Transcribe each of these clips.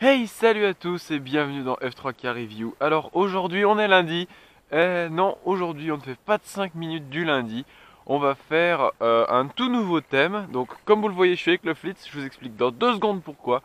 Hey, salut à tous et bienvenue dans F3K Review. Alors aujourd'hui on est lundi. Non, aujourd'hui on ne fait pas de 5 minutes du lundi. On va faire un tout nouveau thème. Donc comme vous le voyez, je suis avec le Flitz. Je vous explique dans 2 secondes pourquoi.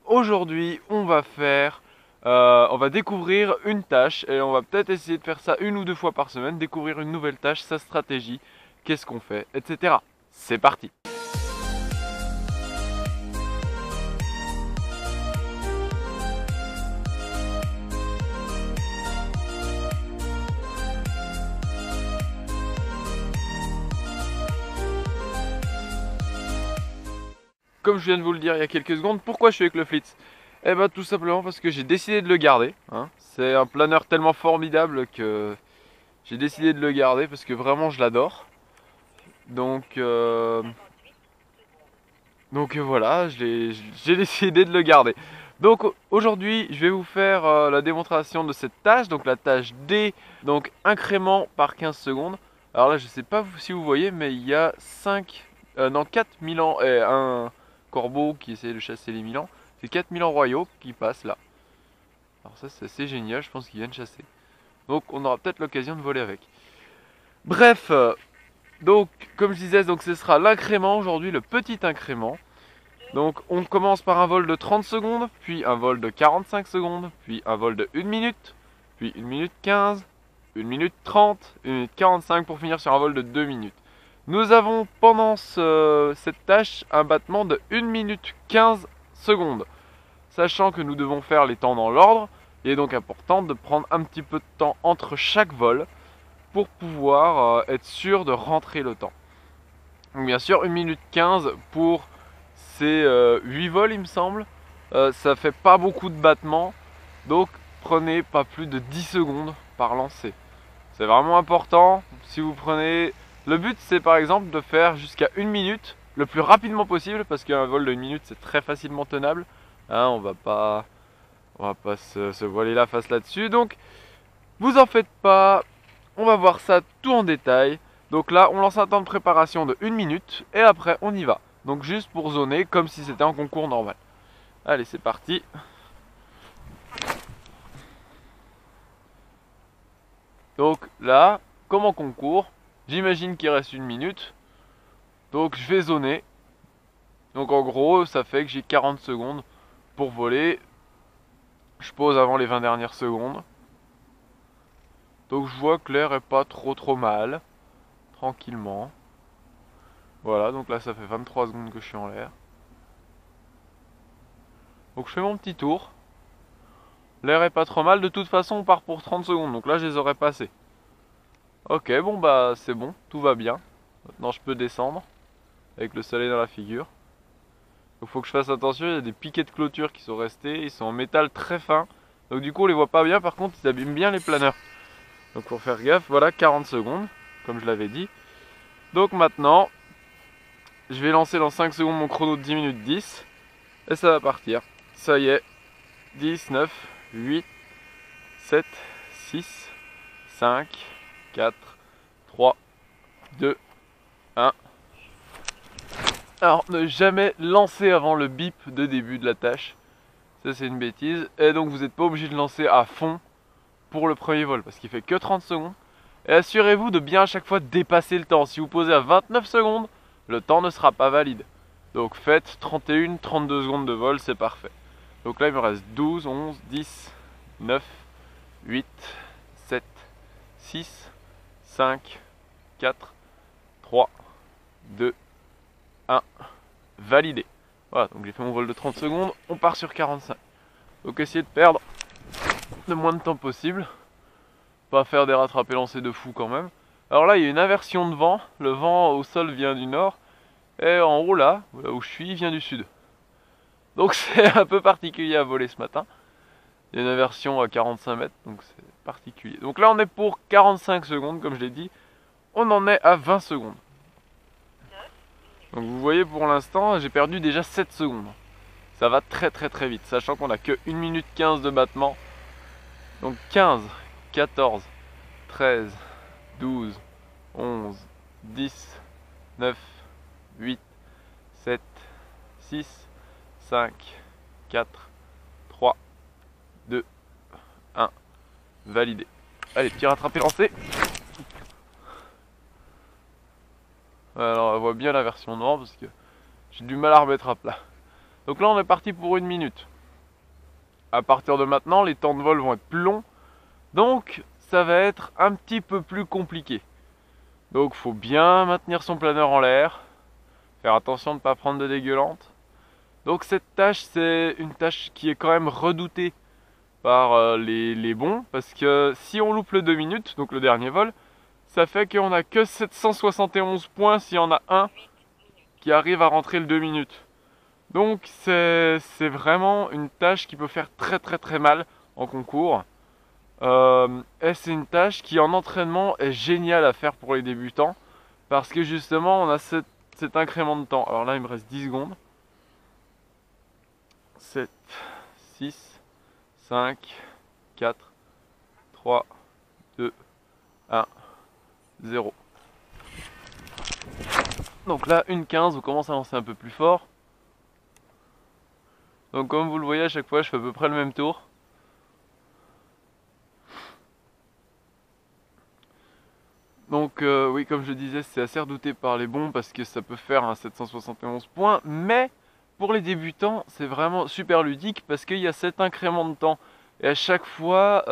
Aujourd'hui on va faire... on va découvrir une tâche et on va peut-être essayer de faire ça 1 ou 2 fois par semaine. Découvrir une nouvelle tâche, sa stratégie, qu'est-ce qu'on fait, etc. C'est parti. Comme je viens de vous le dire il y a quelques secondes, pourquoi je suis avec le Flitz? Eh ben tout simplement parce que j'ai décidé de le garder, hein. C'est un planeur tellement formidable que j'ai décidé de le garder parce que vraiment je l'adore. Donc, voilà, j'ai décidé de le garder. Donc aujourd'hui je vais vous faire la démonstration de cette tâche, donc la tâche D, donc incrément par 15 secondes. Alors là je sais pas si vous voyez mais il y a 4 Milan et un corbeau qui essaie de chasser les Milans. C'est 4 Milans royaux qui passent là. Alors ça c'est assez génial, je pense qu'ils viennent chasser. Donc on aura peut-être l'occasion de voler avec. Bref, donc comme je disais, donc ce sera l'incrément aujourd'hui, le petit incrément. Donc on commence par un vol de 30 secondes, puis un vol de 45 secondes, puis un vol de 1 minute, puis 1 minute 15, 1 minute 30, 1 minute 45 pour finir sur un vol de 2 minutes. Nous avons pendant cette tâche un battement de 1 minute 15 secondes. Sachant que nous devons faire les temps dans l'ordre, il est donc important de prendre un petit peu de temps entre chaque vol pour pouvoir être sûr de rentrer le temps. Donc bien sûr 1 minute 15 pour ces 8 vols il me semble. Ça fait pas beaucoup de battements, donc prenez pas plus de 10 secondes par lancer. C'est vraiment important. Si vous prenez... Le but c'est par exemple de faire jusqu'à 1 minute le plus rapidement possible, parce qu'un vol de 1 minute c'est très facilement tenable, hein, on va pas se voiler la face là-dessus. Donc vous en faites pas, on va voir ça tout en détail. Donc là on lance un temps de préparation de 1 minute et après on y va. Donc juste pour zoner comme si c'était un concours normal. Allez c'est parti. Donc là, comme en concours, j'imagine qu'il reste 1 minute. Donc je vais zoner. Donc en gros, ça fait que j'ai 40 secondes pour voler. Je pose avant les 20 dernières secondes. Donc je vois que l'air est pas trop mal. Tranquillement. Voilà, donc là ça fait 23 secondes que je suis en l'air. Donc je fais mon petit tour. L'air est pas trop mal, de toute façon on part pour 30 secondes, donc là je les aurais passés. Ok, bon bah c'est bon, tout va bien. Maintenant je peux descendre, avec le soleil dans la figure. Donc faut que je fasse attention, il y a des piquets de clôture qui sont restés, ils sont en métal très fin. Donc du coup on les voit pas bien, par contre ils abîment bien les planeurs. Donc faut faire gaffe, voilà 40 secondes, comme je l'avais dit. Donc maintenant, je vais lancer dans 5 secondes mon chrono de 10 minutes 10. Et ça va partir. Ça y est, 10, 9, 8, 7, 6, 5, 4, 3, 2, 1. Alors ne jamais lancer avant le bip de début de la tâche. Ça c'est une bêtise. Et donc vous n'êtes pas obligé de lancer à fond pour le premier vol parce qu'il fait que 30 secondes. Et assurez-vous de bien à chaque fois dépasser le temps. Si vous posez à 29 secondes, le temps ne sera pas valide. Donc faites 31, 32 secondes de vol, c'est parfait. Donc là il me reste 12, 11, 10, 9, 8, 7, 6, 5, 4, 3, 2, 1. Validé. Voilà, donc j'ai fait mon vol de 30 secondes, on part sur 45. Donc essayez de perdre le moins de temps possible. Pas faire des rattrapés lancés de fou quand même. Alors là il y a une inversion de vent, le vent au sol vient du nord, et en haut là où je suis, il vient du sud. Donc c'est un peu particulier à voler ce matin. Il y a une inversion à 45 mètres, donc c'est particulier. Donc là on est pour 45 secondes comme je l'ai dit, on en est à 20 secondes. Donc vous voyez pour l'instant j'ai perdu déjà 7 secondes. Ça va très vite, sachant qu'on a que 1 minute 15 de battement. Donc 15, 14, 13, 12, 11, 10, 9, 8, 7, 6, 5, 4, 3, 2, 1, validé. Allez, petit rattrapé lancé. Alors on voit bien la version noire parce que j'ai du mal à remettre à plat. Donc là on est parti pour 1 minute. À partir de maintenant, les temps de vol vont être plus longs. Donc ça va être un petit peu plus compliqué. Donc faut bien maintenir son planeur en l'air. Faire attention de ne pas prendre de dégueulante. Donc cette tâche, c'est une tâche qui est quand même redoutée par les bons. Parce que si on loupe le 2 minutes, donc le dernier vol, ça fait qu'on a que 771 points s'il y en a un qui arrive à rentrer le 2 minutes. Donc c'est vraiment une tâche qui peut faire très mal en concours. Et c'est une tâche qui en entraînement est géniale à faire pour les débutants. Parce que justement on a cet incrément de temps. Alors là il me reste 10 secondes. 7, 6, 5, 4, 3, 2, 1, 0. Donc là 1,15, on commence à lancer un peu plus fort. Donc comme vous le voyez à chaque fois je fais à peu près le même tour. Donc oui, comme je disais, c'est assez redouté par les bons parce que ça peut faire un 771 points. Mais pour les débutants, c'est vraiment super ludique parce qu'il y a cet incrément de temps. Et à chaque fois,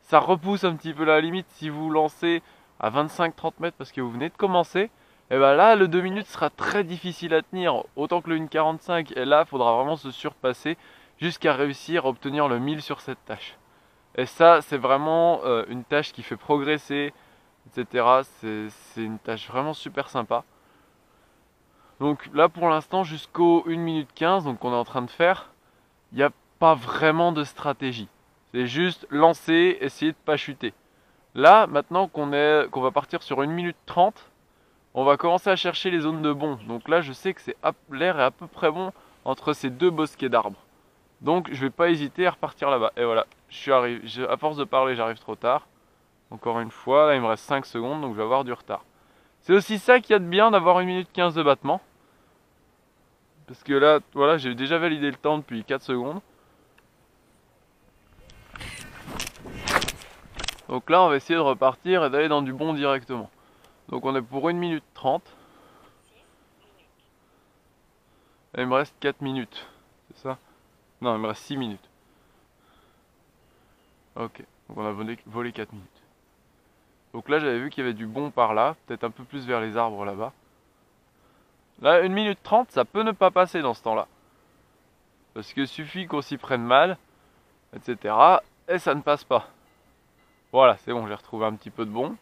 ça repousse un petit peu la limite. Si vous lancez à 25-30 mètres parce que vous venez de commencer, et bien là, le 2 minutes sera très difficile à tenir. Autant que le 1,45. Et là, il faudra vraiment se surpasser jusqu'à réussir à obtenir le 1000 sur cette tâche. Et ça, c'est vraiment une tâche qui fait progresser, etc. C'est une tâche vraiment super sympa. Donc là pour l'instant jusqu'au 1 minute 15, donc qu'on est en train de faire, il n'y a pas vraiment de stratégie. C'est juste lancer, essayer de pas chuter. Là maintenant qu'on va partir sur 1 minute 30, on va commencer à chercher les zones de bond. Donc là je sais que l'air est à peu près bon entre ces deux bosquets d'arbres. Donc je vais pas hésiter à repartir là-bas. Et voilà, à force de parler j'arrive trop tard. Encore une fois, là il me reste 5 secondes donc je vais avoir du retard. C'est aussi ça qu'il y a de bien d'avoir 1 minute 15 de battement. Parce que là, voilà, j'ai déjà validé le temps depuis 4 secondes. Donc là on va essayer de repartir et d'aller dans du bon directement. Donc on est pour 1 minute 30. Et il me reste 4 minutes. C'est ça? Non, il me reste 6 minutes. Ok, donc on a volé 4 minutes. Donc là j'avais vu qu'il y avait du bon par là, peut-être un peu plus vers les arbres là-bas. Là 1 minute 30 ça peut ne pas passer dans ce temps là. Parce que suffit qu'on s'y prenne mal, etc. Et ça ne passe pas. Voilà, c'est bon, j'ai retrouvé un petit peu de bon.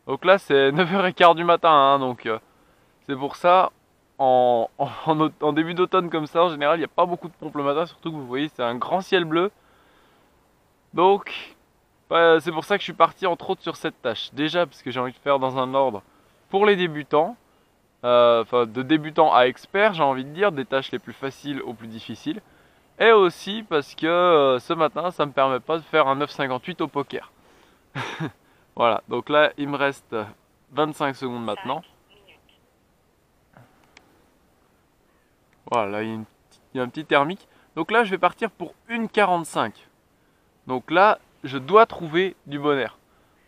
Donc là c'est 9h15 du matin, hein, donc c'est pour ça, en début d'automne comme ça, en général il n'y a pas beaucoup de pompes le matin, surtout que vous voyez c'est un grand ciel bleu. Donc c'est pour ça que je suis parti entre autres sur cette tâche. Déjà parce que j'ai envie de faire dans un ordre pour les débutants, enfin de débutants à experts j'ai envie de dire, des tâches les plus faciles aux plus difficiles. Et aussi parce que ce matin ça me permet pas de faire un 9,58 au poker. Voilà, donc là il me reste 25 secondes maintenant. Voilà, là il y a un petit thermique. Donc là je vais partir pour 1,45. Donc là je dois trouver du bon air.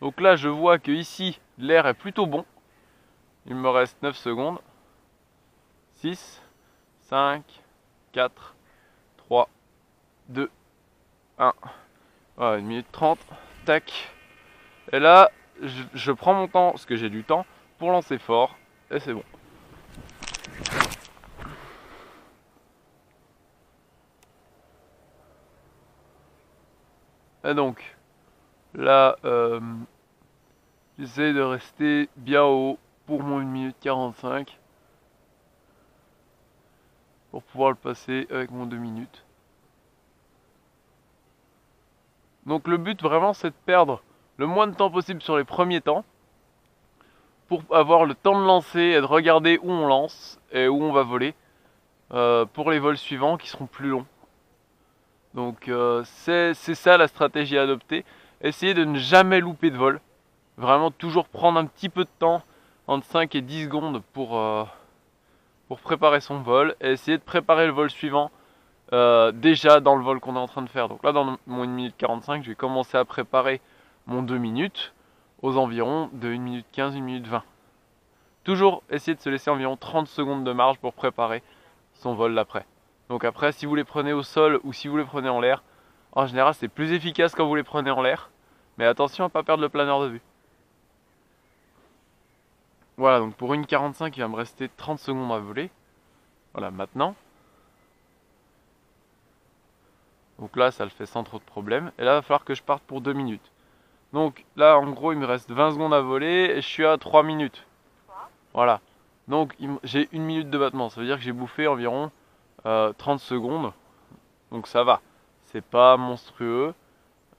Donc là je vois que ici l'air est plutôt bon. Il me reste 9 secondes. 6, 5, 4, 3, 2, 1. Voilà, 1 minute 30. Tac. Et là, je prends mon temps, parce que j'ai du temps, pour lancer fort. Et c'est bon. Et donc, là, j'essaie de rester bien haut pour mon 1 minute 45. Pour pouvoir le passer avec mon 2 minutes. Donc le but vraiment c'est de perdre le moins de temps possible sur les premiers temps. Pour avoir le temps de lancer et de regarder où on lance et où on va voler. Pour les vols suivants qui seront plus longs. Donc c'est ça la stratégie à adopter. Essayez de ne jamais louper de vol. Vraiment toujours prendre un petit peu de temps, entre 5 et 10 secondes pour préparer son vol. Et essayer de préparer le vol suivant déjà dans le vol qu'on est en train de faire. Donc là, dans mon 1 minute 45, je vais commencer à préparer mon 2 minutes aux environs de 1 minute 15, 1 minute 20. Toujours essayer de se laisser environ 30 secondes de marge pour préparer son vol d'après. Donc après, si vous les prenez au sol ou si vous les prenez en l'air, en général c'est plus efficace quand vous les prenez en l'air. Mais attention à ne pas perdre le planeur de vue. Voilà, donc pour 1,45, il va me rester 30 secondes à voler. Voilà, maintenant. Donc là, ça le fait sans trop de problème. Et là, il va falloir que je parte pour 2 minutes. Donc là, en gros, il me reste 20 secondes à voler et je suis à 3 minutes. Voilà. Donc j'ai 1 minute de battement. Ça veut dire que j'ai bouffé environ 30 secondes. Donc ça va. C'est pas monstrueux.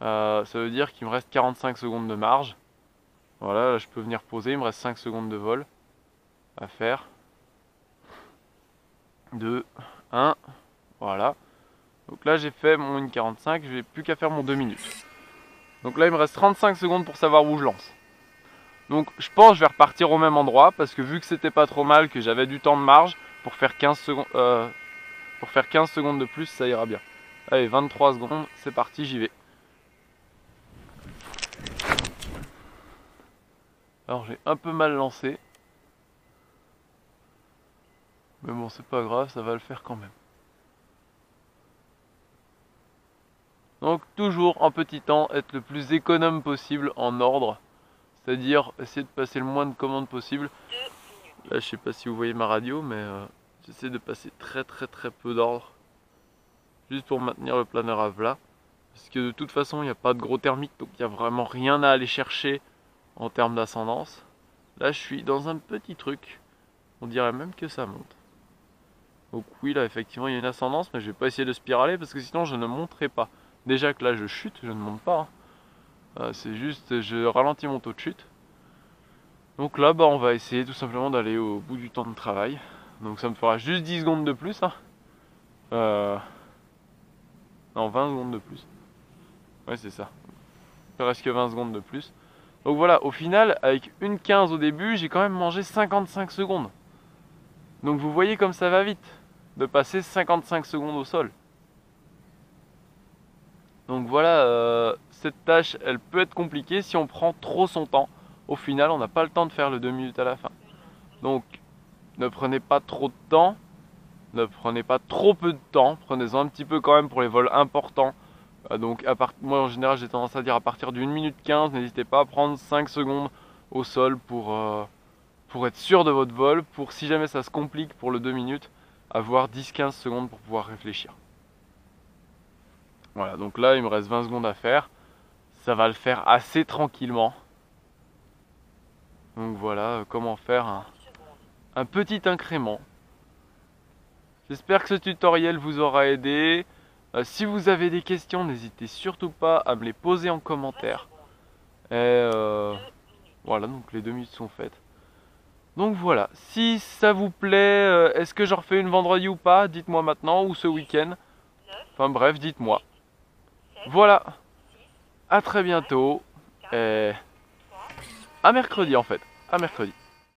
Ça veut dire qu'il me reste 45 secondes de marge. Voilà, là, je peux venir poser. Il me reste 5 secondes de vol à faire. 2, 1. Voilà. Donc là, j'ai fait mon 1,45. Je n'ai plus qu'à faire mon 2 minutes. Donc là, il me reste 35 secondes pour savoir où je lance. Donc je pense que je vais repartir au même endroit parce que vu que c'était pas trop mal, que j'avais du temps de marge pour faire 15 secondes, de plus, ça ira bien. Allez, 23 secondes, c'est parti, j'y vais. Alors j'ai un peu mal lancé. Mais bon, c'est pas grave, ça va le faire quand même. Donc toujours en petit temps, être le plus économe possible en ordre. C'est-à-dire essayer de passer le moins de commandes possible. Là, je sais pas si vous voyez ma radio, mais j'essaie de passer très peu d'ordre. Juste pour maintenir le planeur à plat. Parce que de toute façon, il n'y a pas de gros thermique, donc il n'y a vraiment rien à aller chercher en termes d'ascendance. Là, je suis dans un petit truc. On dirait même que ça monte. Donc oui, là, effectivement, il y a une ascendance, mais je vais pas essayer de spiraler parce que sinon, je ne monterai pas. Déjà que là, je chute, je ne monte pas. C'est juste, je ralentis mon taux de chute. Donc là, on va essayer tout simplement d'aller au bout du temps de travail. Donc ça me fera juste 10 secondes de plus. Non, 20 secondes de plus. Ouais, c'est ça. Presque 20 secondes de plus. Donc voilà, au final, avec 1,15 au début, j'ai quand même mangé 55 secondes. Donc vous voyez comme ça va vite, de passer 55 secondes au sol. Donc voilà, cette tâche, elle peut être compliquée si on prend trop son temps. Au final, on n'a pas le temps de faire le 2 minutes à la fin. Donc, ne prenez pas trop de temps, ne prenez pas trop peu de temps, prenez-en un petit peu quand même pour les vols importants. Donc, moi en général, j'ai tendance à dire à partir d'1 minute 15, n'hésitez pas à prendre 5 secondes au sol pour être sûr de votre vol, pour si jamais ça se complique pour le 2 minutes, avoir 10-15 secondes pour pouvoir réfléchir. Voilà, donc là il me reste 20 secondes à faire. Ça va le faire assez tranquillement. Donc voilà comment faire un petit incrément. J'espère que ce tutoriel vous aura aidé. Si vous avez des questions, n'hésitez surtout pas à me les poser en commentaire. Et voilà, donc les 2 minutes sont faites. Donc voilà, si ça vous plaît, est-ce que j'en refais une vendredi ou pas? Dites-moi maintenant, ou ce week-end. Enfin bref, dites-moi. Voilà, à très bientôt. Et à mercredi en fait, à mercredi.